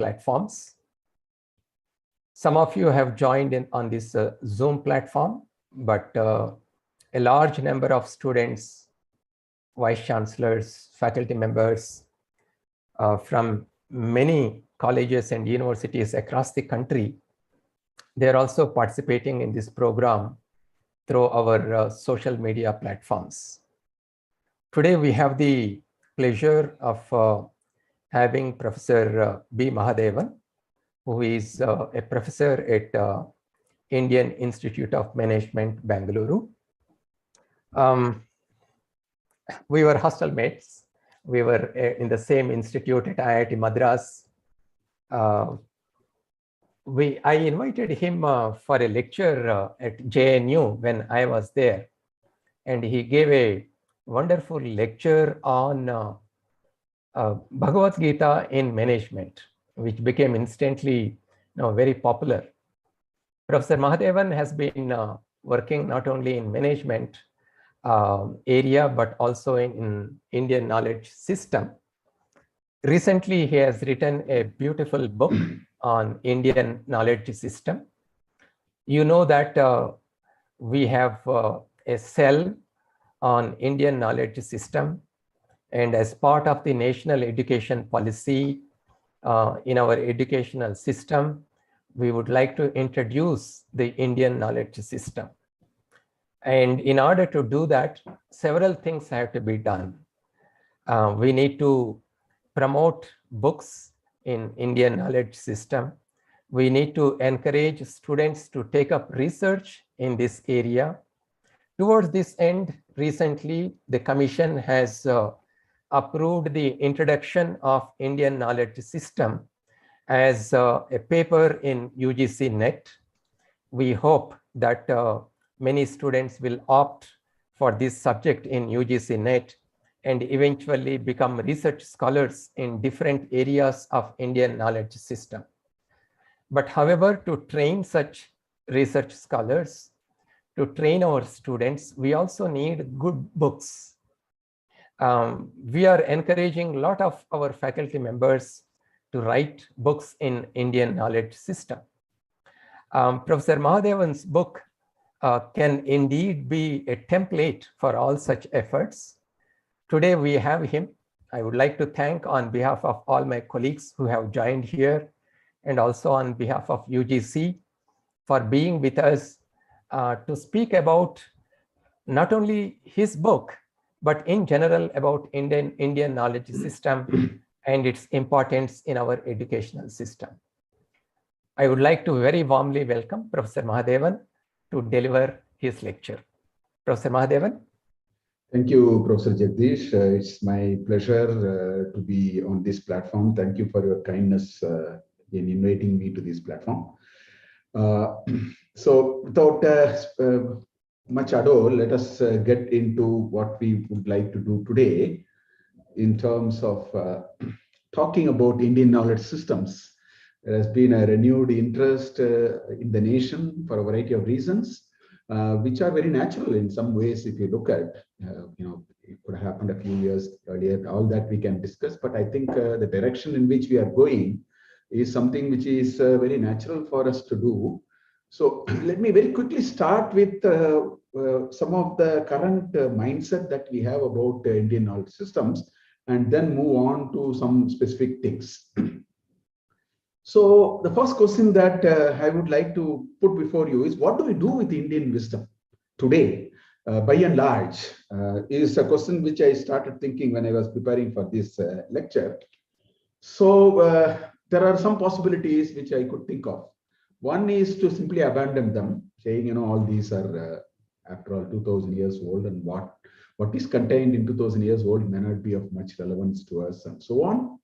platforms. Some of you have joined in on this Zoom platform, but a large number of students, vice chancellors, faculty members from many colleges and universities across the country, they're also participating in this program through our social media platforms. Today, we have the pleasure of having Professor B. Mahadevan, who is a professor at Indian Institute of Management, Bangalore. We were hostel mates. We were in the same institute at IIT Madras. I invited him for a lecture at JNU when I was there, and he gave a wonderful lecture on Bhagavad Gita in management, which became instantly very popular. Professor Mahadevan has been working not only in management area, but also in Indian knowledge system. Recently, he has written a beautiful book on Indian knowledge system. You know that we have a cell on Indian knowledge system, and as part of the national education policy in our educational system, we would like to introduce the Indian knowledge system. And in order to do that, several things have to be done. We need to promote books in Indian knowledge system. We need to encourage students to take up research in this area. Towards this end, recently, the Commission has approved the introduction of Indian knowledge system as a paper in UGC NET. We hope that many students will opt for this subject in UGC NET and eventually become research scholars in different areas of Indian knowledge system. But however, to train such research scholars, to train our students, we also need good books. We are encouraging a lot of our faculty members to write books in Indian knowledge system. Professor Mahadevan's book can indeed be a template for all such efforts. Today we have him. I would like to thank on behalf of all my colleagues who have joined here, and also on behalf of UGC for being with us to speak about not only his book, but in general about Indian knowledge system and its importance in our educational system. I would like to very warmly welcome Professor Mahadevan to deliver his lecture. Professor Mahadevan. Thank you, Professor Jagdish. It's my pleasure to be on this platform. Thank you for your kindness in inviting me to this platform. So without much ado, let us get into what we would like to do today in terms of talking about Indian knowledge systems. There has been a renewed interest in the nation for a variety of reasons, which are very natural in some ways. If you look at, it could have happened a few years earlier, all that we can discuss. But I think the direction in which we are going is something which is very natural for us to do. So let me very quickly start with some of the current mindset that we have about Indian knowledge systems, and then move on to some specific things. So the first question that I would like to put before you is, what do we do with Indian wisdom today, by and large, is a question which I started thinking when I was preparing for this lecture. So there are some possibilities which I could think of. One is to simply abandon them, saying, all these are, after all, 2000 years old, and what is contained in 2000 years old may not be of much relevance to us, and so on.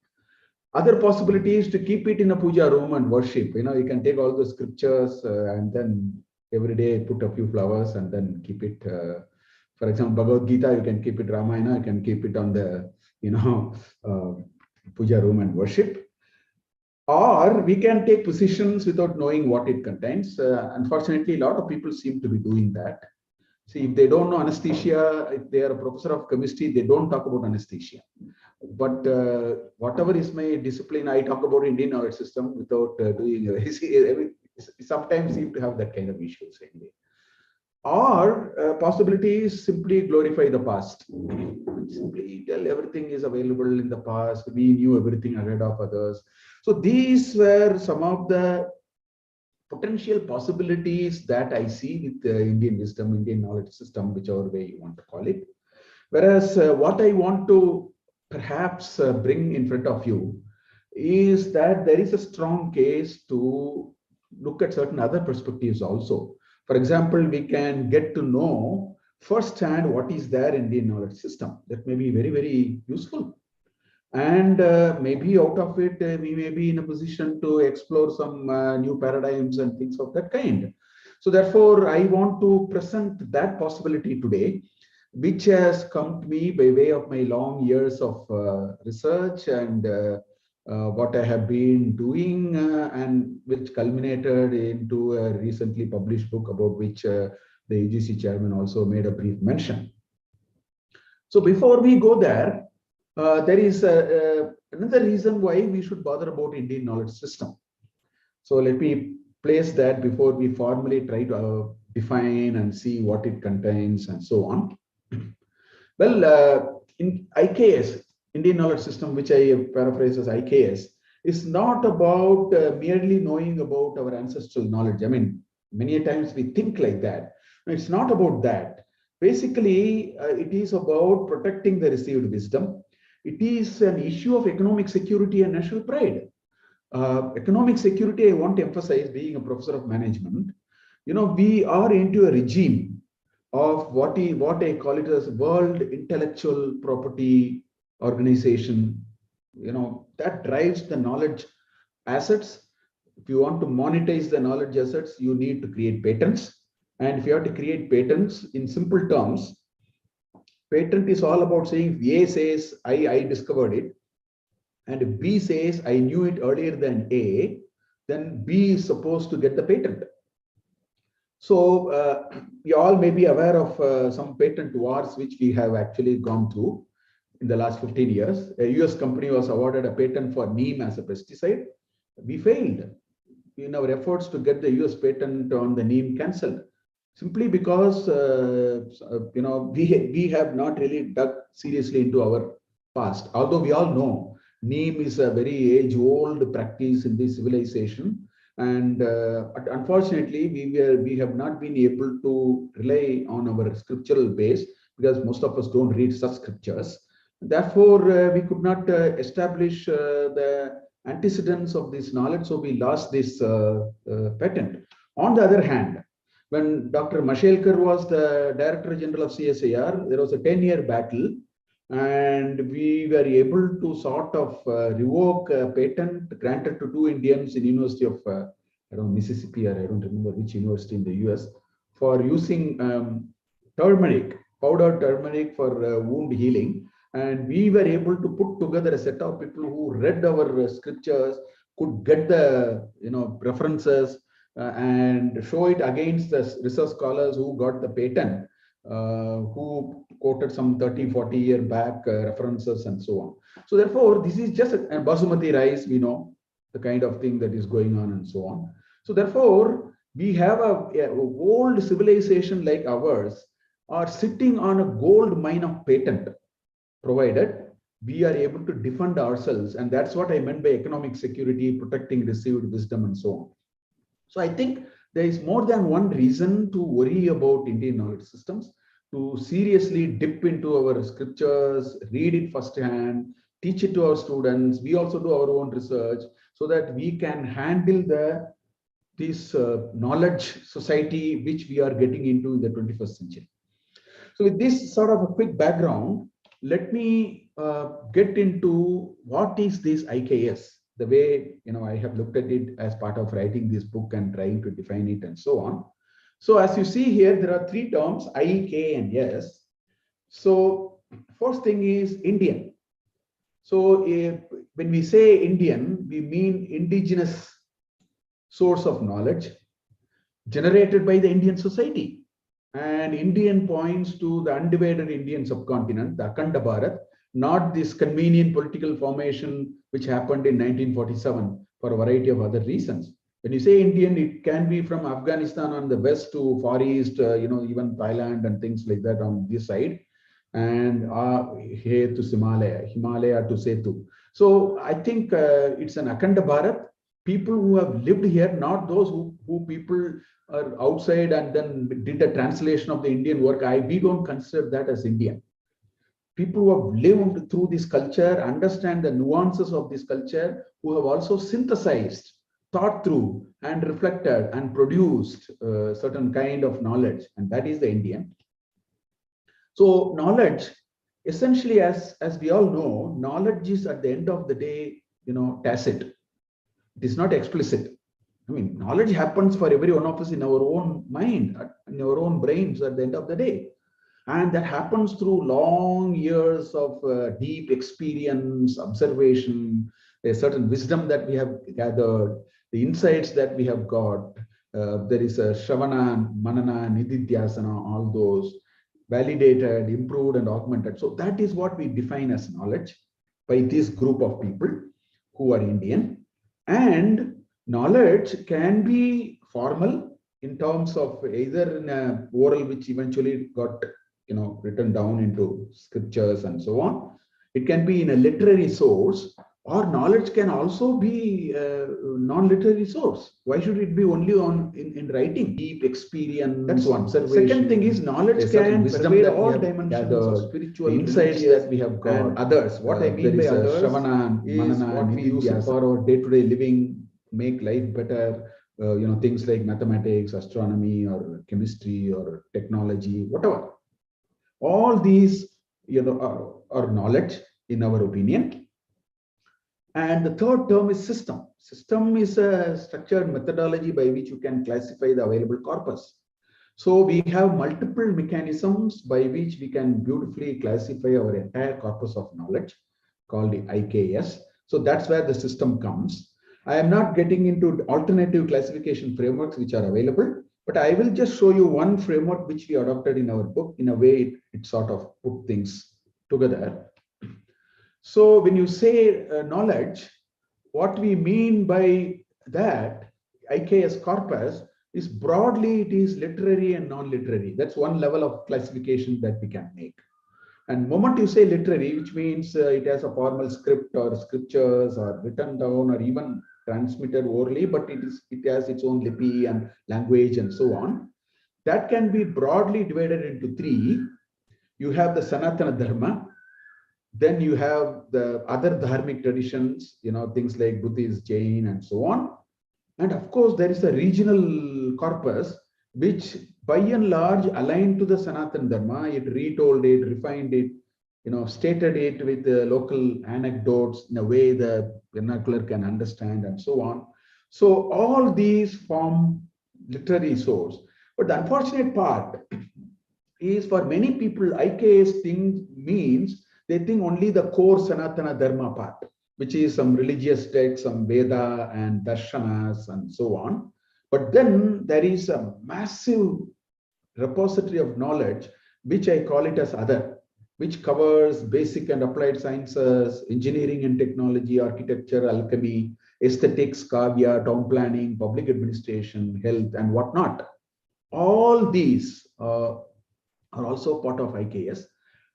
Other possibility is to keep it in a puja room and worship. You can take all the scriptures and then every day put a few flowers and then keep it. For example, Bhagavad Gita, you can keep it Ramayana, you can keep it on the, puja room and worship. Or we can take positions without knowing what it contains. Unfortunately, a lot of people seem to be doing that. See, if they don't know anesthesia, if they are a professor of chemistry, they don't talk about anesthesia. But whatever is my discipline, I talk about Indian knowledge system without doing. Sometimes seem to have that kind of issues anyway. Or possibilities simply glorify the past. Simply tell everything is available in the past. We knew everything ahead of others. So these were some of the potential possibilities that I see with the Indian wisdom, Indian knowledge system, whichever way you want to call it. Whereas what I want to perhaps bring in front of you is that there is a strong case to look at certain other perspectives also. For example, we can get to know firsthand what is there in the knowledge system. That may be very, very useful. And maybe out of it, we may be in a position to explore some new paradigms and things of that kind. So therefore, I want to present that possibility today, which has come to me by way of my long years of research and what I have been doing, and which culminated into a recently published book about which the UGC chairman also made a brief mention. So before we go there, there is another reason why we should bother about Indian knowledge system. So let me place that before we formally try to define and see what it contains and so on. Well, in IKS, Indian knowledge system, which I paraphrase as IKS, is not about merely knowing about our ancestral knowledge. I mean, many times we think like that. No, it's not about that. Basically, it is about protecting the received wisdom. It is an issue of economic security and national pride. Economic security, I want to emphasize, being a professor of management, we are into a regime of what I call it as World Intellectual Property Organization, that drives the knowledge assets. If you want to monetize the knowledge assets, you need to create patents. And if you have to create patents, in simple terms, patent is all about saying, if A says, I discovered it, and if B says, I knew it earlier than A, then B is supposed to get the patent. So you all may be aware of some patent wars which we have actually gone through in the last 15 years. A US company was awarded a patent for neem as a pesticide. We failed in our efforts to get the US patent on the neem cancelled, simply because we have not really dug seriously into our past. Although we all know neem is a very age-old practice in this civilization, and unfortunately we have not been able to rely on our scriptural base, because most of us don't read such scriptures. Therefore, we could not establish the antecedents of this knowledge, so we lost this patent. On the other hand, when Dr. Mashelkar was the Director General of CSIR, there was a 10-year battle, and we were able to sort of revoke a patent granted to two Indians in University of Mississippi, or I don't remember which university in the US, for using turmeric, powdered turmeric for wound healing. And we were able to put together a set of people who read our scriptures, could get the references, and show it against the research scholars who got the patent, who quoted some 30-40 year back references and so on. So therefore, this is just a basmati rice, we know the kind of thing that is going on and so on. So therefore, we have a old civilization like ours are sitting on a gold mine of patent, provided we are able to defend ourselves. And that's what I meant by economic security, protecting received wisdom and so on. So I think there is more than one reason to worry about Indian knowledge systems, to seriously dip into our scriptures, read it firsthand, teach it to our students. We also do our own research so that we can handle this knowledge society which we are getting into in the 21st century. So with this sort of a quick background, let me get into what is this IKS, the way I have looked at it as part of writing this book and trying to define it and so on. So as you see here, there are three terms, I, K, and S. So first thing is Indian. So when we say Indian, we mean indigenous source of knowledge generated by the Indian society. and Indian points to the undivided Indian subcontinent, the Akhanda Bharata, not this convenient political formation which happened in 1947 for a variety of other reasons. When you say Indian, it can be from Afghanistan on the west to Far East, even Thailand and things like that on this side, and here to Himalaya to Setu. So I think it's an Akhanda Bharat. People who have lived here, not those who people are outside and then did a translation of the Indian work. We don't consider that as Indian. People who have lived through this culture, understand the nuances of this culture, who have also synthesized, thought through, and reflected and produced certain kind of knowledge, and that is the Indian. So knowledge, essentially, as we all know, knowledge is at the end of the day, tacit. It is not explicit. I mean, knowledge happens for every one of us in our own mind, in our own brains at the end of the day. And that happens through long years of deep experience, observation, a certain wisdom that we have gathered, the insights that we have got. There is a Shravana, Manana, Nididhyasana, all those validated, improved, and augmented. So that is what we define as knowledge by this group of people who are Indian. And knowledge can be formal in terms of either in a oral, which eventually got written down into scriptures and so on. It can be in a literary source, or knowledge can also be a non-literary source. Why should it be only in writing? Deep experience. That's one. Second thing is knowledge can pervade all dimensions of spiritual insights that we have got. And others. What I mean by others Shravana, is Manana, what we use it for our day-to-day living, make life better. Things like mathematics, astronomy, or chemistry, or technology, whatever. All these, are knowledge in our opinion. And the third term is system. System is a structured methodology by which you can classify the available corpus. So we have multiple mechanisms by which we can beautifully classify our entire corpus of knowledge called the IKS. So that's where the system comes. I am not getting into alternative classification frameworks which are available, but I will just show you one framework which we adopted in our book. In a way, it sort of put things together. So when you say knowledge, what we mean by that IKS corpus is broadly it is literary and non-literary. That's one level of classification that we can make. And moment you say literary, which means it has a formal script or scriptures or written down or even transmitted orally, but it has its own lipi and language and so on. That can be broadly divided into three. You have the Sanatana Dharma, then you have the other dharmic traditions, things like Buddhist, Jain, and so on. And of course, there is a regional corpus, which by and large aligned to the Sanatana Dharma. It retold it, refined it, stated it with the local anecdotes in a way the vernacular can understand and so on. So all these form literary source. But the unfortunate part is for many people, IKS thing means they think only the core Sanatana Dharma part, which is some religious texts, some Veda and Darshanas and so on. But then there is a massive repository of knowledge, which I call it as other, which covers basic and applied sciences, engineering and technology, architecture, alchemy, aesthetics, kavya, town planning, public administration, health, and whatnot. All these are also part of IKS.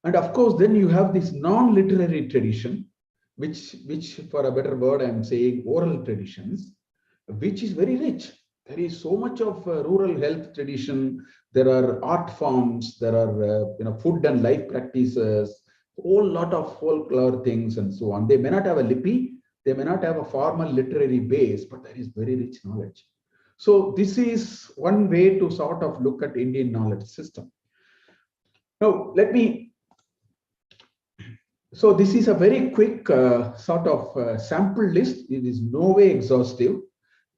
And of course, then you have this non-literary tradition, which for a better word, I'm saying oral traditions, which is very rich. There is so much of rural health tradition. There are art forms. There are food and life practices. Whole lot of folklore things and so on. They may not have a lipi. They may not have a formal literary base, but there is very rich knowledge. So this is one way to sort of look at Indian knowledge system. Now so this is a very quick sort of sample list. It is no way exhaustive.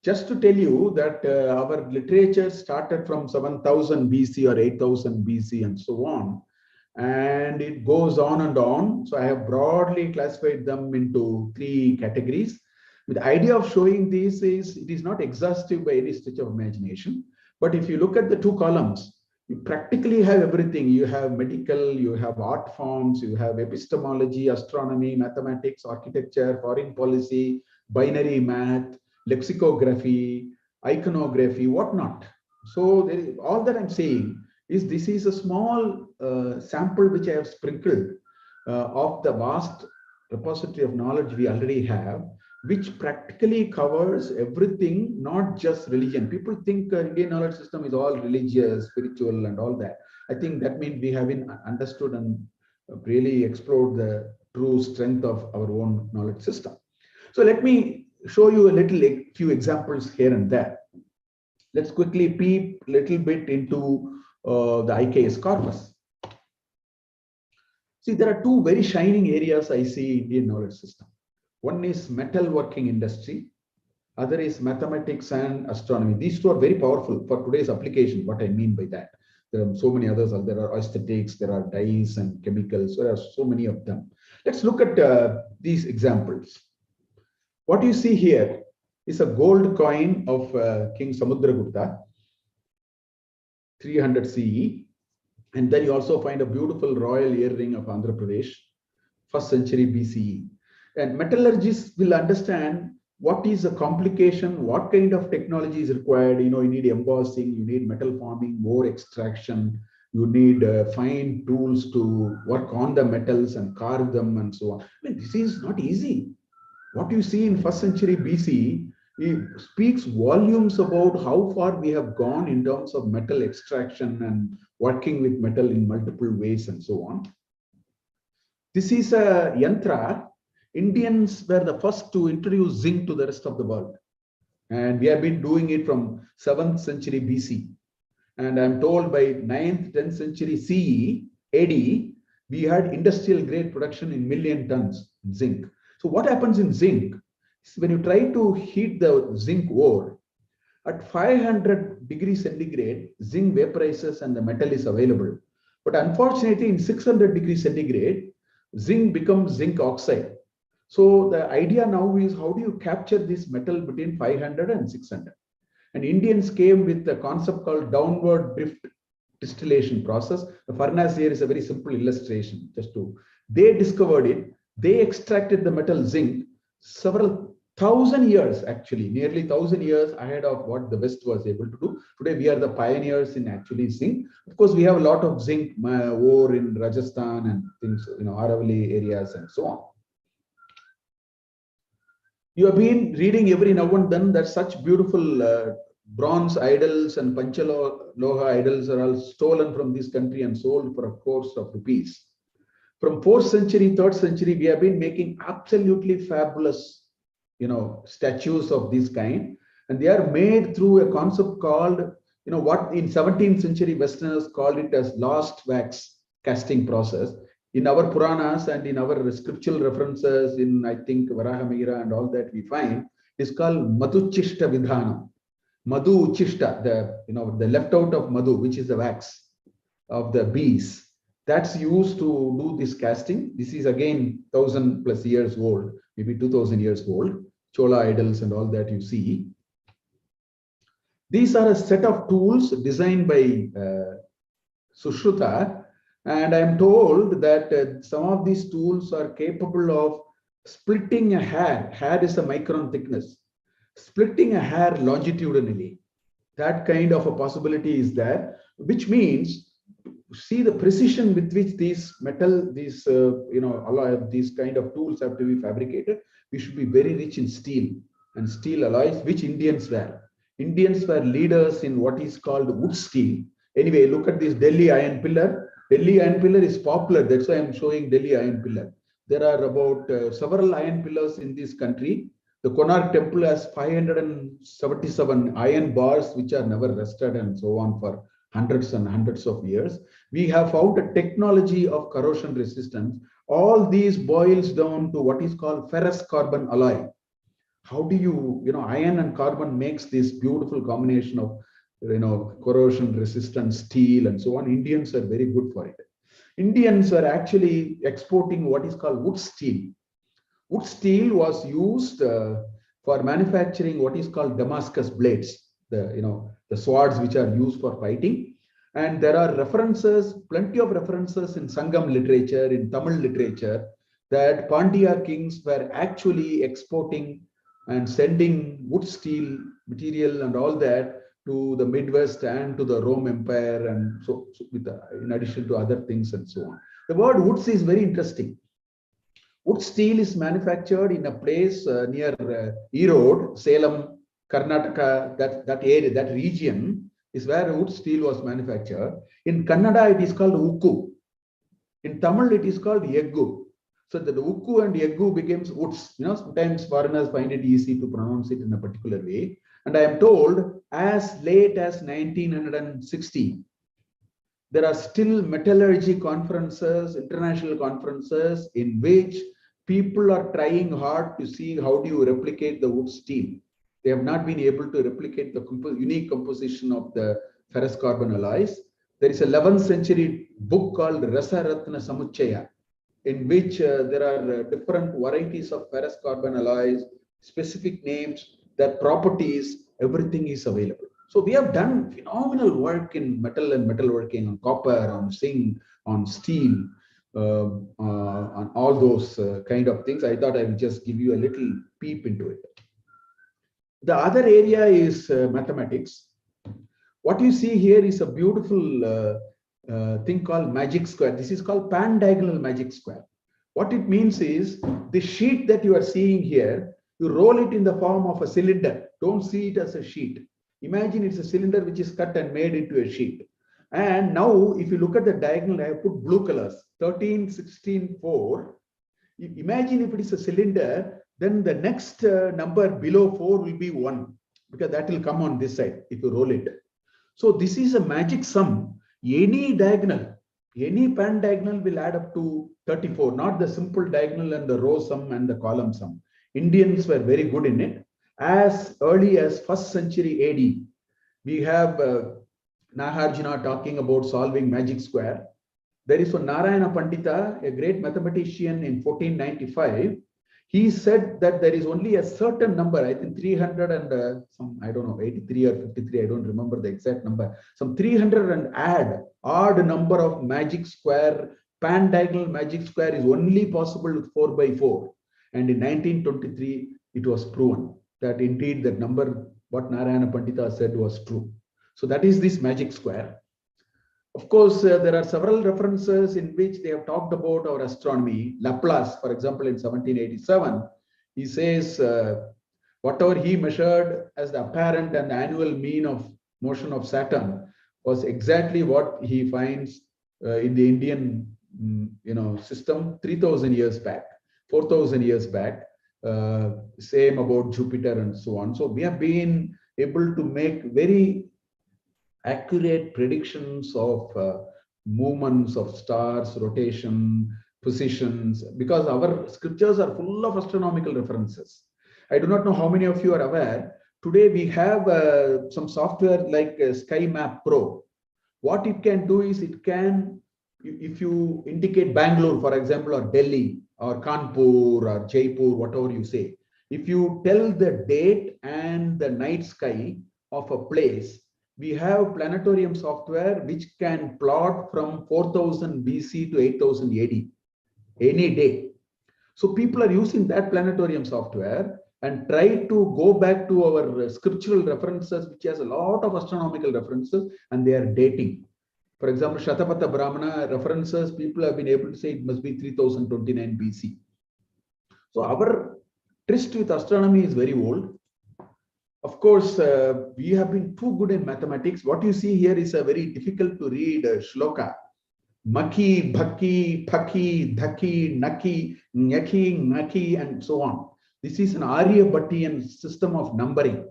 Just to tell you that our literature started from 7000 BC or 8000 BC and so on. And it goes on and on. So I have broadly classified them into three categories. The idea of showing this is it is not exhaustive by any stretch of imagination. But if you look at the two columns, You practically have everything. You have medical, you have art forms, you have epistemology, astronomy, mathematics, architecture, foreign policy, binary math, lexicography, iconography, whatnot. So all that I'm saying is this is a small sample which I have sprinkled of the vast repository of knowledge we already have, which practically covers everything, not just religion. People think Indian knowledge system is all religious, spiritual, and all that. I think that means we haven't understood and really explored the true strength of our own knowledge system. So let me show you a few examples here and there. Let's quickly peep a little bit into the IKS corpus. See, there are two very shining areas I see in Indian knowledge system. One is metalworking industry, other is mathematics and astronomy. These two are very powerful for today's application. What I mean by that, there are so many others. There are aesthetics, there are dyes and chemicals. There are so many of them. Let's look at these examples. What you see here is a gold coin of King Samudragupta, 300 CE. And then you also find a beautiful royal earring of Andhra Pradesh, 1st century BCE. And metallurgists will understand what is the complication, what kind of technology is required. You need embossing, you need metal forming, ore extraction, you need fine tools to work on the metals and carve them and so on. I mean, this is not easy. What you see in 1st century BCE, it speaks volumes about how far we have gone in terms of metal extraction and working with metal in multiple ways and so on. This is a yantra. Indians were the first to introduce zinc to the rest of the world. And we have been doing it from 7th century BC. And I'm told by 9th, 10th century CE, AD, we had industrial grade production in million tons zinc. So what happens in zinc is when you try to heat the zinc ore, at 500 degrees centigrade, zinc vaporizes and the metal is available. But unfortunately, in 600 degrees centigrade, zinc becomes zinc oxide. So the idea now is how do you capture this metal between 500 and 600? And Indians came with a concept called downward drift distillation process. The furnace here is a very simple illustration. They discovered it. They extracted the metal zinc several thousand years, actually, nearly 1,000 years ahead of what the West was able to do. Today, we are the pioneers in actually zinc. Of course, we have a lot of zinc ore in Rajasthan and things, Aravalli areas and so on. You have been reading every now and then that such beautiful bronze idols and Panchaloha idols are all stolen from this country and sold for a crores of rupees. From 4th century, 3rd century, we have been making absolutely fabulous, statues of this kind. And they are made through a concept called, what in 17th century Westerners called it as lost wax casting process. In our Puranas and in our scriptural references, in I think Varahamira and all that we find, is called Madhuchishta Vidhanam. Madhu Uchishta, the left out of Madhu, which is the wax of the bees. That's used to do this casting. This is again 1,000 plus years old, maybe 2,000 years old. Chola idols and all that you see. These are a set of tools designed by Sushruta. And I'm told that some of these tools are capable of splitting a hair. Hair is a micron thickness. Splitting a hair longitudinally. That kind of a possibility is there, which means see the precision with which these metal, these alloy, these kind of tools have to be fabricated. We should be very rich in steel and steel alloys, which Indians were. Indians were leaders in what is called wood steel. Anyway, look at this Delhi iron pillar. Delhi iron pillar is popular. That's why I'm showing Delhi iron pillar. There are about several iron pillars in this country. The Konark temple has 577 iron bars, which are never rusted and so on for hundreds and hundreds of years. We have found a technology of corrosion resistance. All these boils down to what is called ferrous carbon alloy. How do you, iron and carbon makes this beautiful combination of, corrosion resistant steel and so on. Indians are very good for it. Indians are actually exporting what is called wood steel. Wood steel was used for manufacturing what is called Damascus blades, the swords which are used for fighting. And there are references, plenty of references in Sangam literature, in Tamil literature, that Pandya kings were actually exporting and sending wood steel material and all that to the Midwest and to the Rome Empire, and so with in addition to other things and so on. The word woods is very interesting. Wood steel is manufactured in a place near Erode, Salem, Karnataka, that area, that region is where wood steel was manufactured. In Kannada, it is called ukku. In Tamil, it is called yeggu. So the ukku and yeggu becomes woods. You know, sometimes foreigners find it easy to pronounce it in a particular way. And I am told as late as 1960, there are still metallurgy conferences, international conferences, in which people are trying hard to see how do you replicate the wood steel. They have not been able to replicate the unique composition of the ferrous carbon alloys. There is a 11th century book called Rasa Ratna Samuchaya, in which there are different varieties of ferrous carbon alloys, specific names, their properties, everything is available. So we have done phenomenal work in metal and metalworking, on copper, on zinc, on steel, on all those kind of things. I thought I would just give you a little peep into it. The other area is mathematics. What you see here is a beautiful thing called magic square. This is called pan-diagonal magic square. What it means is the sheet that you are seeing here, you roll it in the form of a cylinder. Don't see it as a sheet. Imagine it's a cylinder which is cut and made into a sheet. And now if you look at the diagonal, I have put blue colors, 13, 16, 4. Imagine if it is a cylinder, then the next number below 4 will be 1, because that will come on this side if you roll it. So this is a magic sum. Any diagonal, any pan diagonal will add up to 34, not the simple diagonal and the row sum and the column sum. Indians were very good in it. As early as 1st century AD, we have Nagarjuna talking about solving magic square. There is one Narayana Pandita, a great mathematician in 1495. He said that there is only a certain number, I think 300 and some, I don't know, 83 or 53, I don't remember the exact number. Some 300 and odd number of magic square, pan diagonal magic square is only possible with 4 by 4. And in 1923, it was proven that indeed that number, what Narayana Pandita said, was true. So that is this magic square. Of course, there are several references in which they have talked about our astronomy. Laplace, for example, in 1787, he says whatever he measured as the apparent and annual mean of motion of Saturn was exactly what he finds in the Indian system 3,000 years back, 4,000 years back. Same about Jupiter and so on. So we have been able to make very accurate predictions of movements of stars, rotation, positions, because our scriptures are full of astronomical references. I do not know how many of you are aware. Today we have some software like Sky Map Pro. What it can do is it can, if you indicate Bangalore, for example, or Delhi, or Kanpur, or Jaipur, whatever you say, if you tell the date and the night sky of a place, we have planetarium software which can plot from 4000 BC to 8000 AD any day. So people are using that planetarium software and try to go back to our scriptural references, which has a lot of astronomical references, and they are dating. For example, Shatapatha Brahmana references, people have been able to say it must be 3029 BC. So our tryst with astronomy is very old. Of course, we have been too good in mathematics. What you see here is a very difficult to read shloka. Maki, Bhaki, Phaki, Dhaki, Naki, Nyaki, Naki, and so on. This is an Aryabhatian system of numbering.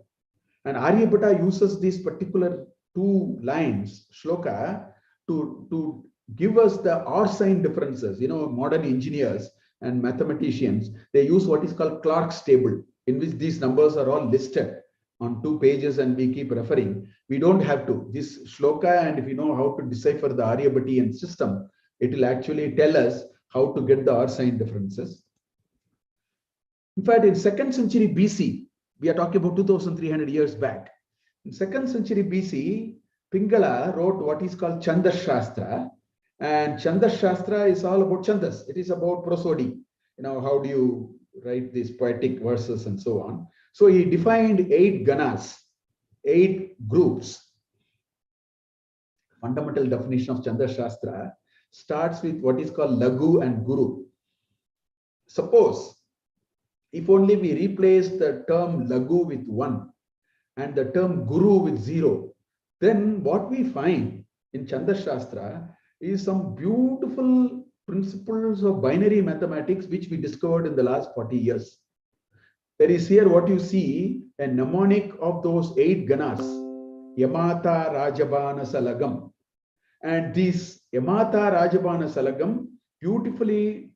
And Aryabhata uses these particular 2 lines, shloka, to give us the R sign differences. You know, modern engineers and mathematicians, they use what is called Clark's table, in which these numbers are all listed on 2 pages and we keep referring. We don't have to. This shloka, and if you know how to decipher the Aryabhatian system, it will actually tell us how to get the R sign differences. In fact, in 2nd century BC, we are talking about 2300 years back. In 2nd century BC, Pingala wrote what is called Chandas Shastra, and Chandas Shastra is all about Chandas. It is about prosody. How do you write these poetic verses and so on. So he defined 8 ganas, 8 groups. Fundamental definition of Chandas Shastra starts with what is called Lagu and Guru. Suppose if only we replace the term Lagu with 1 and the term Guru with 0, then what we find in Chandas Shastra is some beautiful principles of binary mathematics which we discovered in the last 40 years. There is here what you see, a mnemonic of those 8 ganas, Yamata Rajabana Salagam. And this Yamata Rajabana Salagam beautifully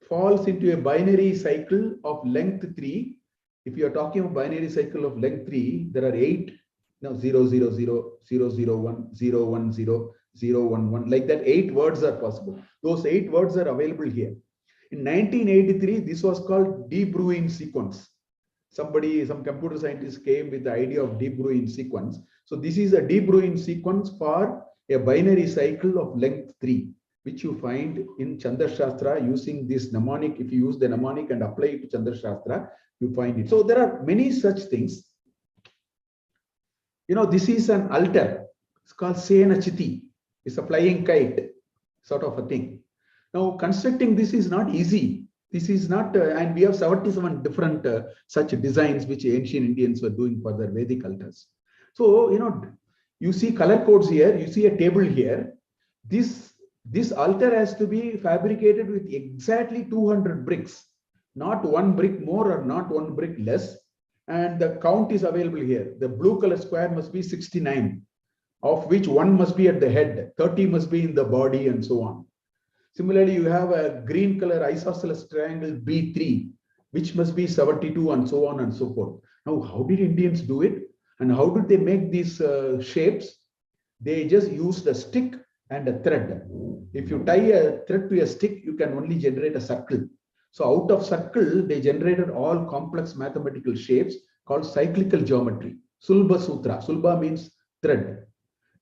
falls into a binary cycle of length 3. If you are talking of binary cycle of length 3, there are 8, 0, 0, 0, 0, 0, 1, 0, 1, 0, 0, 1, 1. Like that, 8 words are possible. Those 8 words are available here. In 1983, this was called De Bruijn sequence. Some computer scientists came with the idea of De Bruijn sequence. So this is a De Bruijn sequence for a binary cycle of length 3, which you find in Chandas Shastra using this mnemonic. If you use the mnemonic and apply it to Chandas Shastra, you find it. So there are many such things. This is an altar. It's called Senachiti. It's a flying kite sort of a thing. Now, constructing this is not easy. This is not, and we have 77 different such designs which ancient Indians were doing for their Vedic altars. So, you see color codes here, you see a table here. This altar has to be fabricated with exactly 200 bricks, not 1 brick more or not 1 brick less. And the count is available here. The blue color square must be 69, of which 1 must be at the head, 30 must be in the body, and so on. Similarly, you have a green color isosceles triangle B3, which must be 72, and so on and so forth. Now, how did Indians do it? And how did they make these shapes? They just used a stick and a thread. If you tie a thread to a stick, you can only generate a circle. So out of circle, they generated all complex mathematical shapes called cyclical geometry. Sulba Sutra. Sulba means thread.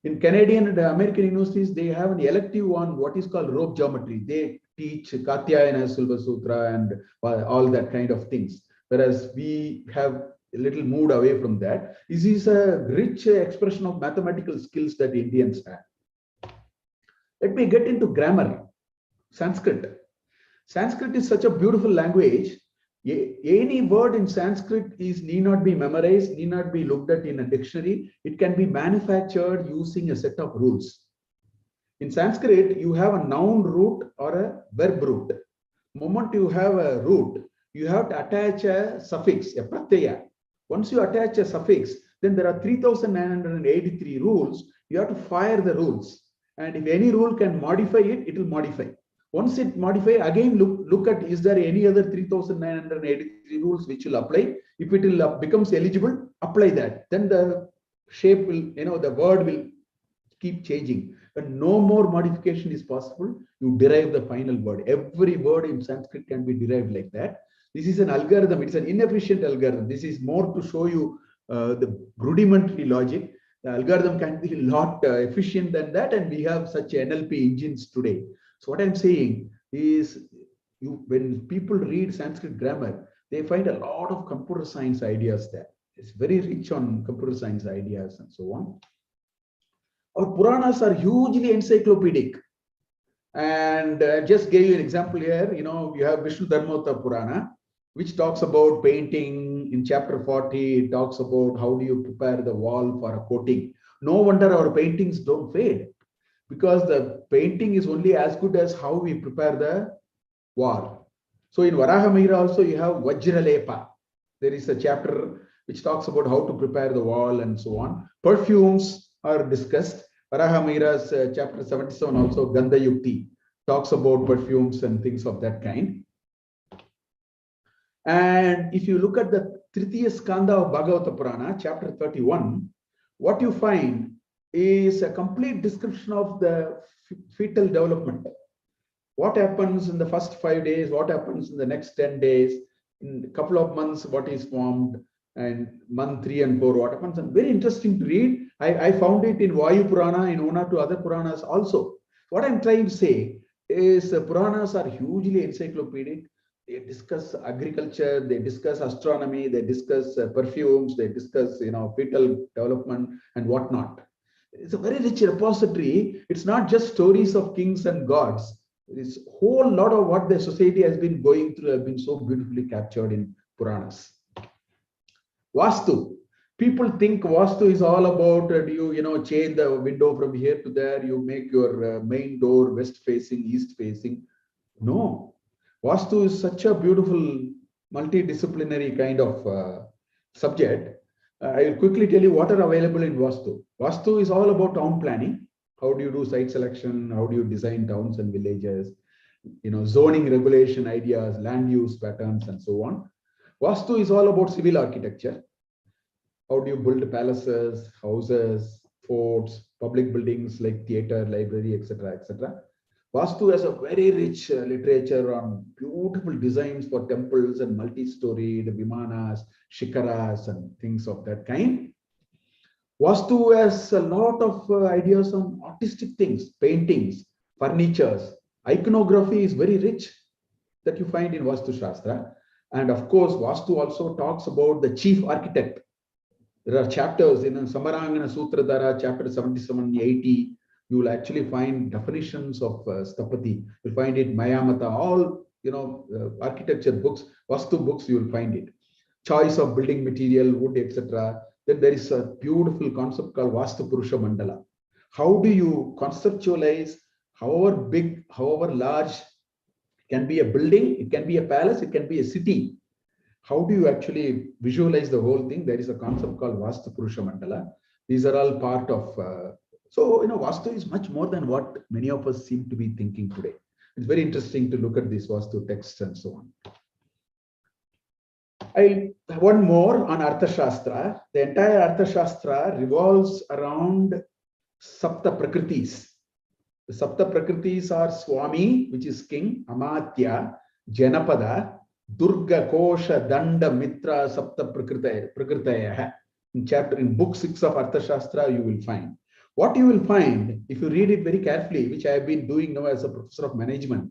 In Canadian and American universities, they have an elective on what is called rope geometry. They teach Katyayana, Sulba Sutra, and all that kind of things. Whereas we have a little moved away from that. This is a rich expression of mathematical skills that Indians have. Let me get into grammar. Sanskrit. Sanskrit is such a beautiful language. Any word in Sanskrit need not be memorized, need not be looked at in a dictionary. It can be manufactured using a set of rules. In Sanskrit, you have a noun root or a verb root. The moment you have a root, you have to attach a suffix, a pratyaya. Once you attach a suffix, then there are 3,983 rules. You have to fire the rules. And if any rule can modify it, it will modify. Once it modify, again look at, is there any other 3,983 rules which will apply? If it will becomes eligible, apply that. Then the shape will, the word will keep changing. When no more modification is possible, you derive the final word. Every word in Sanskrit can be derived like that. This is an algorithm. It's an inefficient algorithm. This is more to show you the rudimentary logic. The algorithm can be a lot efficient than that, and we have such NLP engines today. So what I'm saying is, when people read Sanskrit grammar, they find a lot of computer science ideas there. It's very rich on computer science ideas and so on. Our Puranas are hugely encyclopedic. And I just gave you an example here. You have Vishnu Dharmotha Purana, which talks about painting. In chapter 40, it talks about how do you prepare the wall for a coating. No wonder our paintings don't fade, because the painting is only as good as how we prepare the wall. So in Varahamihira also you have Vajralepa. There is a chapter which talks about how to prepare the wall and so on. Perfumes are discussed. Varahamihira's chapter 77 also, Gandha Yukti, talks about perfumes and things of that kind. And if you look at the Tritiya Skanda of Bhagavata Purana, chapter 31, what you find is a complete description of the fetal development. What happens in the first 5 days, what happens in the next 10 days, in a couple of months, what is formed, and month 3 and 4 what happens. And very interesting to read. I found it in Vayu Purana, in one or two other Puranas also. What I'm trying to say is Puranas are hugely encyclopedic. They discuss agriculture, they discuss astronomy, they discuss perfumes, they discuss fetal development and whatnot. It's a very rich repository. It's not just stories of kings and gods. It's a whole lot of what the society has been going through have been so beautifully captured in Puranas. Vastu. People think Vastu is all about you change the window from here to there, you make your main door west facing, east facing. No. Vastu is such a beautiful multidisciplinary kind of subject. I will quickly tell you what are available in Vastu. Vastu is all about town planning. How do you do site selection? How do you design towns and villages? Zoning regulation ideas, land use patterns, and so on. Vastu is all about civil architecture. How do you build palaces, houses, forts, public buildings like theater, library, etc., etc. Vastu has a very rich literature on beautiful designs for temples and multi-storied vimanas, shikaras, and things of that kind. Vastu has a lot of ideas on artistic things, paintings, furnitures. Iconography is very rich that you find in Vastu Shastra. And of course, Vastu also talks about the chief architect. There are chapters in Samarangana Sutradhara, chapter 77, 80. You will actually find definitions of Stapati. You'll find it Mayamata, all architecture books, Vastu books, you will find it. Choice of building material, wood, etc. Then there is a beautiful concept called Vastu Purusha Mandala. How do you conceptualize, however big, however large, can be a building, it can be a palace, it can be a city. How do you actually visualize the whole thing? There is a concept called Vastu Purusha Mandala. These are all part of, Vastu is much more than what many of us seem to be thinking today. It's very interesting to look at these Vastu texts and so on. One more on Arthashastra. The entire Arthashastra revolves around Sapta Prakritis. The Sapta Prakritis are Swami, which is king, Amatya, Janapada, Durga, Kosha, Danda, Mitra, Sapta Prakritaya. In book 6 of Arthashastra, you will find. What you will find, if you read it very carefully, which I have been doing now as a professor of management,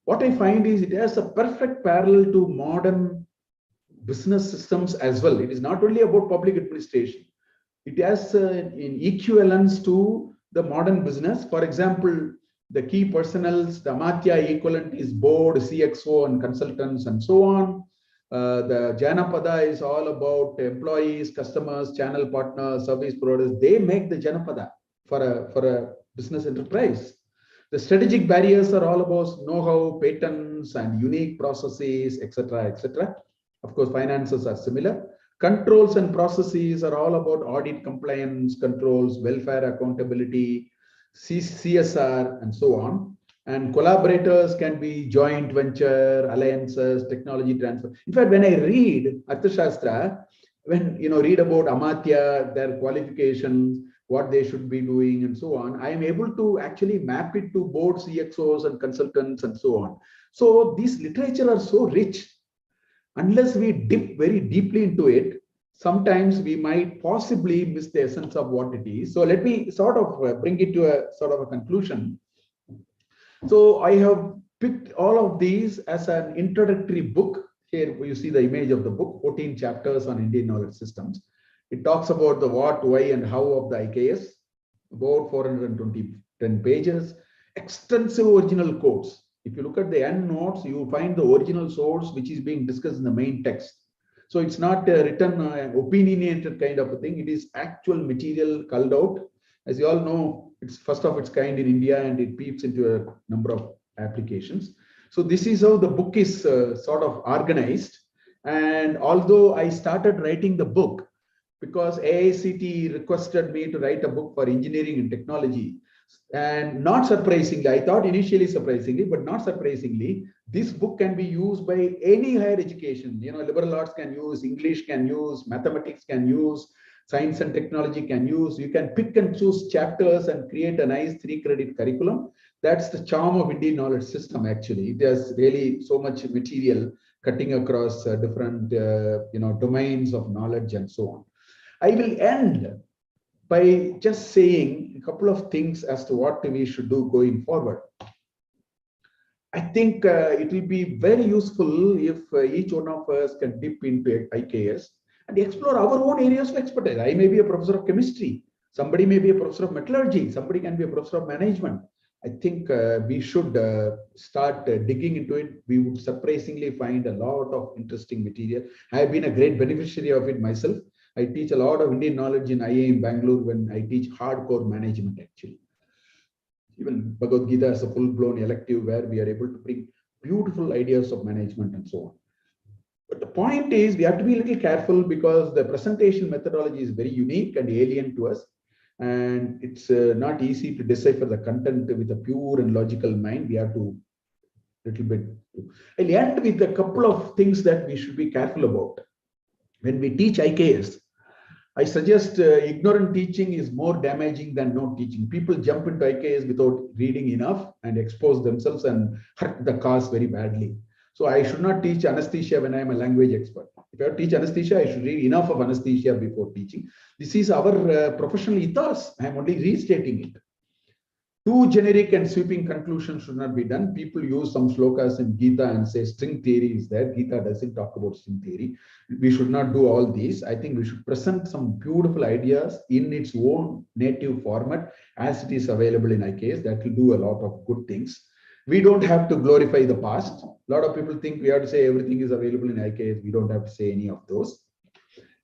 what I find is it has a perfect parallel to modern business systems as well. It is not only about public administration. It has in equivalence to the modern business. For example, the key personnels, the Amatya equivalent is board, CXO, and consultants, and so on. The Janapada is all about employees, customers, channel partners, service providers. They make the Janapada for a business enterprise. The strategic barriers are all about know-how, patents, and unique processes, etc., etc. Of course, finances are similar. Controls and processes are all about audit, compliance, controls, welfare, accountability, CSR, and so on. And collaborators can be joint venture, alliances, technology transfer. In fact, when I read Arthashastra, when read about Amatya, their qualifications, what they should be doing, and so on, I am able to actually map it to board CXOs and consultants and so on. So these literature are so rich. Unless we dip very deeply into it, sometimes we might possibly miss the essence of what it is. So let me sort of bring it to a sort of a conclusion. So I have picked all of these as an introductory book. Here you see the image of the book, 14 chapters on Indian knowledge systems. It talks about the what, why, and how of the IKS, about 410 pages, extensive original quotes. If you look at the end notes, you will find the original source which is being discussed in the main text. So it's not a written opinionated kind of a thing. It is actual material culled out. As you all know, it's first of its kind in India and it peeps into a number of applications. So this is how the book is sort of organized. And although I started writing the book because AICT requested me to write a book for engineering and technology, and not surprisingly, I thought initially surprisingly, but not surprisingly, this book can be used by any higher education. Liberal arts can use, English can use, mathematics can use, science and technology can use. You can pick and choose chapters and create a nice 3-credit curriculum. That's the charm of Indian knowledge system, actually. It has really so much material cutting across different domains of knowledge and so on. I will end by just saying a couple of things as to what we should do going forward. I think it will be very useful if each one of us can dip into IKS and explore our own areas of expertise. I may be a professor of chemistry. Somebody may be a professor of metallurgy. Somebody can be a professor of management. I think we should start digging into it. We would surprisingly find a lot of interesting material. I have been a great beneficiary of it myself. I teach a lot of Indian knowledge in IIM Bangalore when I teach hardcore management actually. Even Bhagavad Gita is a full-blown elective where we are able to bring beautiful ideas of management and so on. But the point is we have to be a little careful because the presentation methodology is very unique and alien to us. And it's not easy to decipher the content with a pure and logical mind. We have to little bit. I'll end with a couple of things that we should be careful about. When we teach IKS, I suggest ignorant teaching is more damaging than no teaching. People jump into IKS without reading enough and expose themselves and hurt the cause very badly. So I should not teach anesthesia when I am a language expert. If I teach anesthesia, I should read enough of anesthesia before teaching. This is our professional ethos. I am only restating it. Too generic and sweeping conclusions should not be done. People use some slokas in Gita and say string theory is there. Gita doesn't talk about string theory. We should not do all these. I think we should present some beautiful ideas in its own native format as it is available in IKS. That will do a lot of good things. We don't have to glorify the past. A lot of people think we have to say everything is available in IKS. We don't have to say any of those.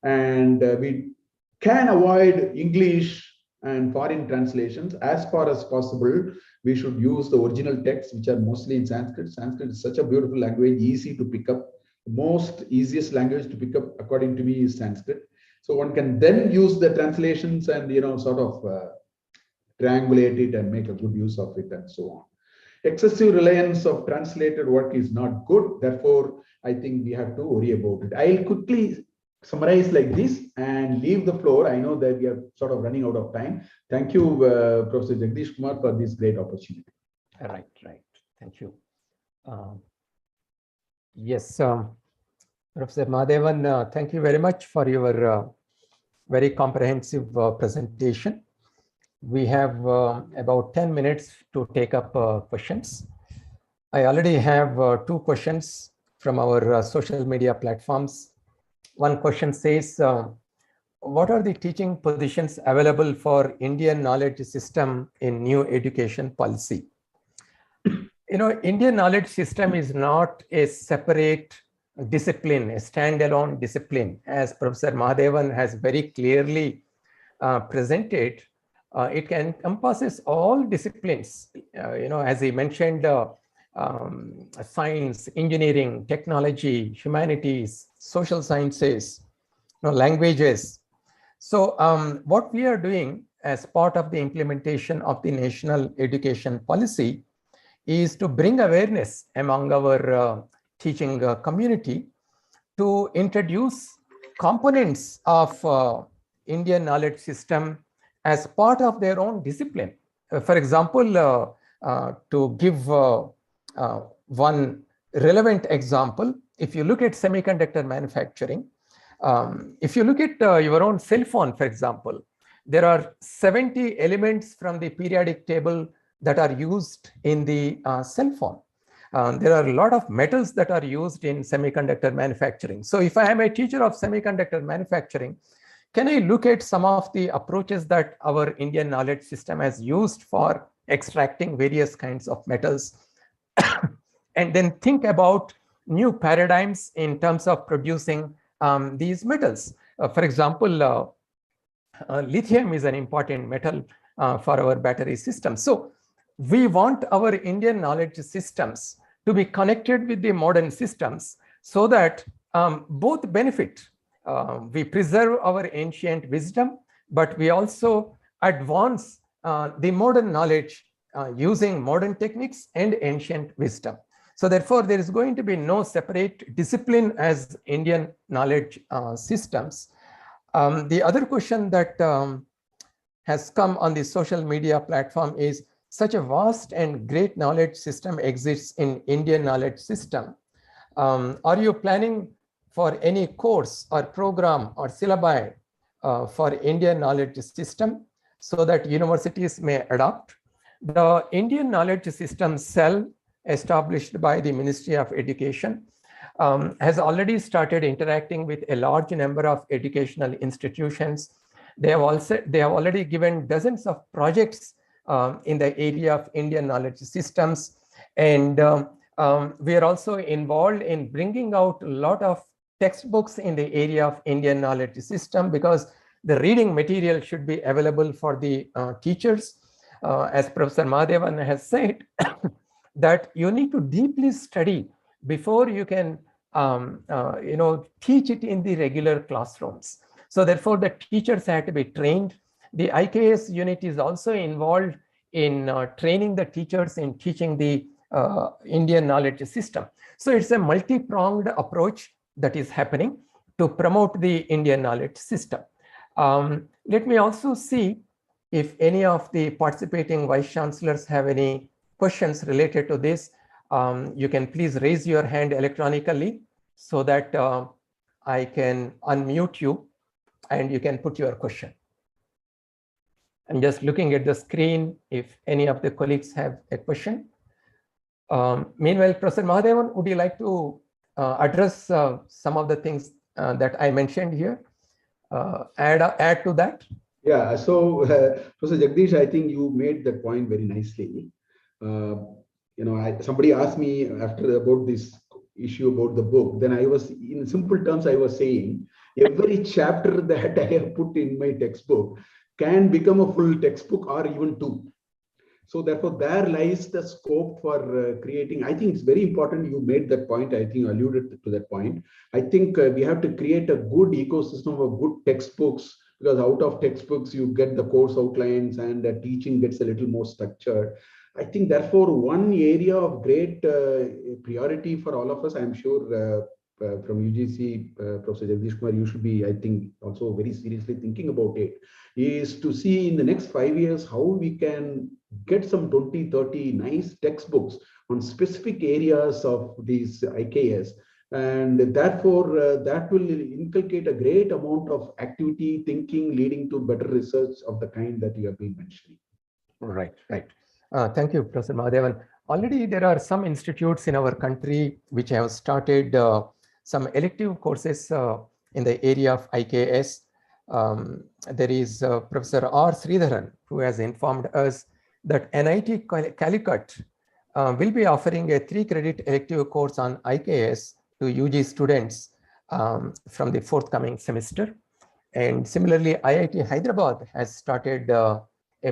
And we can avoid English and foreign translations as far as possible. We should use the original texts, which are mostly in Sanskrit. Sanskrit is such a beautiful language, easy to pick up. The most easiest language to pick up, according to me, is Sanskrit. So one can then use the translations and sort of triangulate it and make a good use of it and so on. Excessive reliance of translated work is not good. Therefore, I think we have to worry about it. I'll quickly summarize like this and leave the floor. I know that we are sort of running out of time. Thank you, Professor Jagdish Kumar, for this great opportunity. Right. Thank you. Yes, Professor Mahadevan, thank you very much for your very comprehensive presentation. We have about 10 minutes to take up questions. I already have 2 questions from our social media platforms. One question says, what are the teaching positions available for Indian knowledge system in new education policy? Indian knowledge system is not a separate discipline, a standalone discipline, as Professor Mahadevan has very clearly presented. It encompasses all disciplines, as he mentioned, science, engineering, technology, humanities, social sciences, languages. So what we are doing as part of the implementation of the national education policy is to bring awareness among our teaching community to introduce components of Indian knowledge system as part of their own discipline. For example, to give one relevant example, if you look at semiconductor manufacturing, if you look at your own cell phone, for example, there are 70 elements from the periodic table that are used in the cell phone. There are a lot of metals that are used in semiconductor manufacturing. So if I am a teacher of semiconductor manufacturing, can I look at some of the approaches that our Indian knowledge system has used for extracting various kinds of metals and then think about new paradigms in terms of producing these metals? For example, lithium is an important metal for our battery system. So we want our Indian knowledge systems to be connected with the modern systems so that both benefit. We preserve our ancient wisdom, but we also advance the modern knowledge using modern techniques and ancient wisdom. So therefore, there is going to be no separate discipline as Indian knowledge systems. The other question that has come on the social media platform is, such a vast and great knowledge system exists in Indian knowledge system. Are you planning for any course or program or syllabi for Indian knowledge system so that universities may adopt? The Indian knowledge system cell established by the Ministry of Education has already started interacting with a large number of educational institutions. They have already given dozens of projects in the area of Indian knowledge systems, and we are also involved in bringing out a lot of textbooks in the area of Indian knowledge system, because the reading material should be available for the teachers. As Professor Mahadevan has said, that you need to deeply study before you can teach it in the regular classrooms. So therefore, the teachers have to be trained. The IKS unit is also involved in training the teachers in teaching the Indian knowledge system. So it's a multi-pronged approach that is happening to promote the Indian knowledge system. Let me also see if any of the participating vice chancellors have any questions related to this. You can please raise your hand electronically so that I can unmute you and you can put your question. I'm just looking at the screen if any of the colleagues have a question. Meanwhile, Professor Mahadevan, would you like to address some of the things that I mentioned here? Add to that? Yeah, so Professor Jagdish, I think you made that point very nicely. Somebody asked me after about this issue about the book. Then I was, in simple terms, I was saying every chapter that I have put in my textbook can become a full textbook or even two. So therefore, there lies the scope for creating. I think it's very important you made that point. I think you alluded to that point. I think we have to create a good ecosystem of good textbooks, because out of textbooks, you get the course outlines and the teaching gets a little more structured. I think, therefore, one area of great priority for all of us, I'm sure from UGC, Professor Jagdish Kumar, you should be, I think, also very seriously thinking about it, is to see in the next 5 years how we can get some 20, 30 nice textbooks on specific areas of these IKS. And therefore, that will inculcate a great amount of activity, thinking, leading to better research of the kind that you have been mentioning. Right, right. Thank you, Professor Mahadevan. Already there are some institutes in our country which have started some elective courses in the area of IKS. There is Professor R. Sridharan, who has informed us that NIT Calicut will be offering a 3-credit elective course on IKS to UG students from the forthcoming semester. And similarly, IIT Hyderabad has started a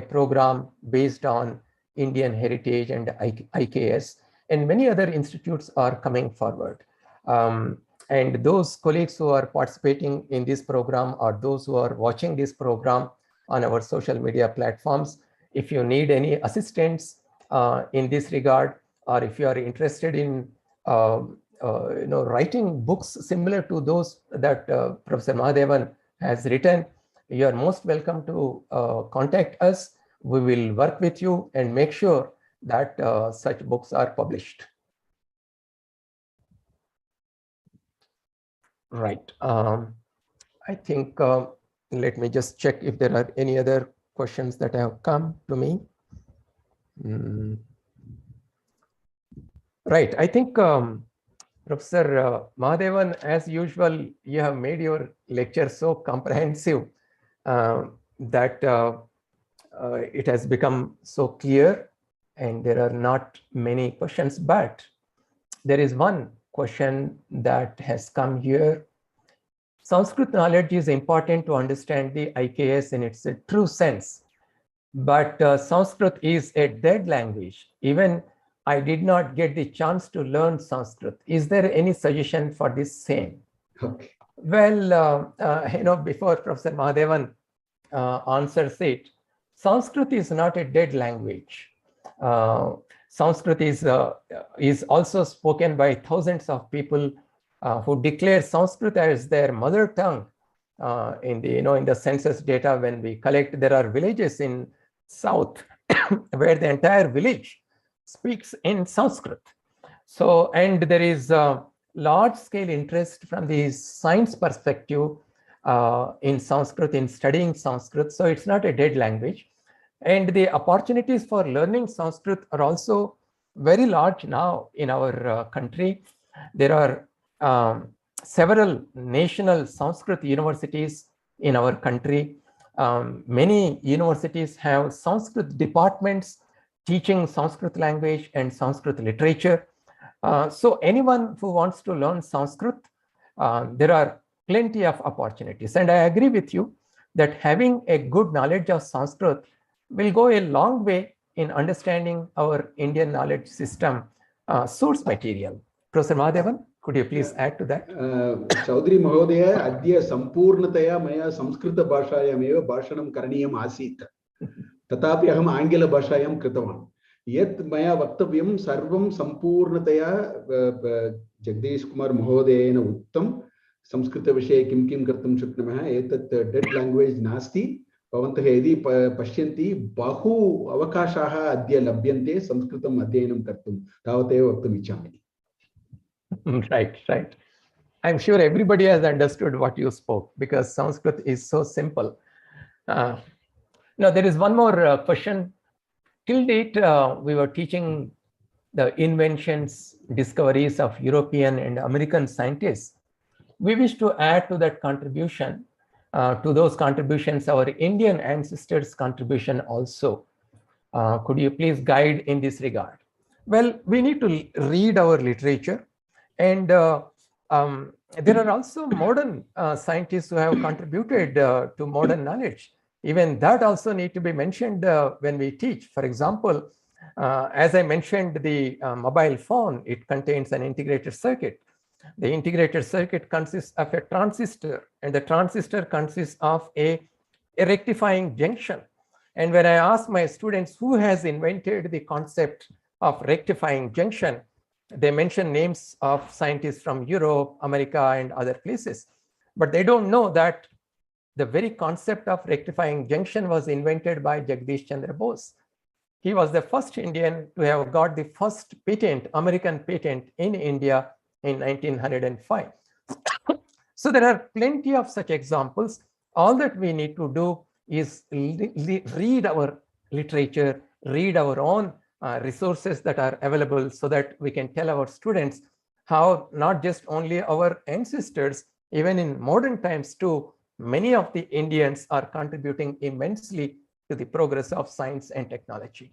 program based on Indian heritage and IKS, and many other institutes are coming forward. And those colleagues who are participating in this program, or those who are watching this program on our social media platforms, if you need any assistance in this regard, or if you are interested in writing books similar to those that Professor Mahadevan has written, you are most welcome to contact us. We will work with you and make sure that such books are published. Right. I think, let me just check if there are any other questions that have come to me. Right. I think, Professor Mahadevan, as usual, you have made your lecture so comprehensive that it has become so clear, and there are not many questions, but there is one question that has come here. Sanskrit knowledge is important to understand the IKS in its true sense, but Sanskrit is a dead language. Even I did not get the chance to learn Sanskrit. Is there any suggestion for this same? Okay. Well, before Professor Mahadevan answers it, Sanskrit is not a dead language. Sanskrit is also spoken by thousands of people who declare Sanskrit as their mother tongue. In the census data, when we collect, there are villages in South where the entire village speaks in Sanskrit. So, and there is large-scale interest from the science perspective in Sanskrit, in studying Sanskrit. So it's not a dead language. And the opportunities for learning Sanskrit are also very large now in our country. There are several national Sanskrit universities in our country. Many universities have Sanskrit departments teaching Sanskrit language and Sanskrit literature. So anyone who wants to learn Sanskrit, there are plenty of opportunities. And I agree with you that having a good knowledge of Sanskrit will go a long way in understanding our Indian knowledge system source material. Professor Mahadevan, could you please add to that? Chaudhary Mahodaya, Adya Sampurnataya Maya Samskrita Bhashayameva Bhashanam Karaniyam Asit. Tatapi Aham Angela Bhashayam Kritavan. Yet Maya Vaktavyam Sarvam Sampurnataya Jagdish Kumar Mahodayena Uttam Samskrita Vishay Kim Kim Kartum Shuknamaha Etat dead language Nasti Pavantah Edi Pashyanti Bahu Avakashaha Adya Labhyante Samskritam Adyanam Kartum Tavateva Vaktam Ichami. Right, right. I'm sure everybody has understood what you spoke because Sanskrit is so simple. Now, there is one more question. Till date, we were teaching the inventions, discoveries of European and American scientists. We wish to add to that contribution, to those contributions, our Indian ancestors' contribution also. Could you please guide in this regard? Well, we need to read our literature, and there are also modern scientists who have contributed to modern knowledge. Even that also need to be mentioned when we teach. For example, as I mentioned, the mobile phone, it contains an integrated circuit. The integrated circuit consists of a transistor, and the transistor consists of a rectifying junction. And when I ask my students who has invented the concept of rectifying junction, they mention names of scientists from Europe, America, and other places. But they don't know that the very concept of rectifying junction was invented by Jagdish Chandra Bose. He was the first Indian to have got the first patent, American patent in India in 1905. So there are plenty of such examples. All that we need to do is read our literature, read our own resources that are available so that we can tell our students how not just only our ancestors, even in modern times too, many of the Indians are contributing immensely to the progress of science and technology.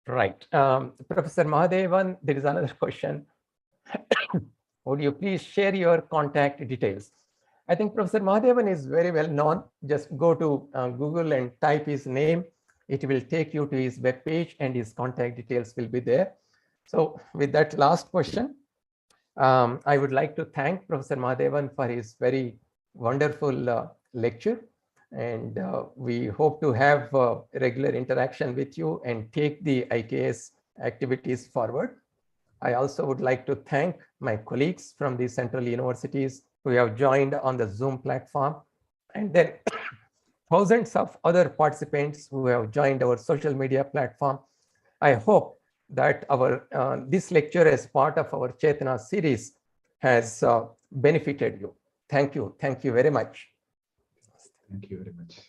Right. Professor Mahadevan, there is another question. Would you please share your contact details? I think Professor Mahadevan is very well known. Just go to Google and type his name. It will take you to his web page and his contact details will be there. So with that last question, I would like to thank Professor Mahadevan for his very wonderful lecture. And we hope to have regular interaction with you and take the IKS activities forward. I also would like to thank my colleagues from the central universities who have joined on the Zoom platform, and then thousands of other participants who have joined our social media platform. I hope that our this lecture as part of our Chetana series has benefited you. Thank you. Thank you very much. Thank you very much.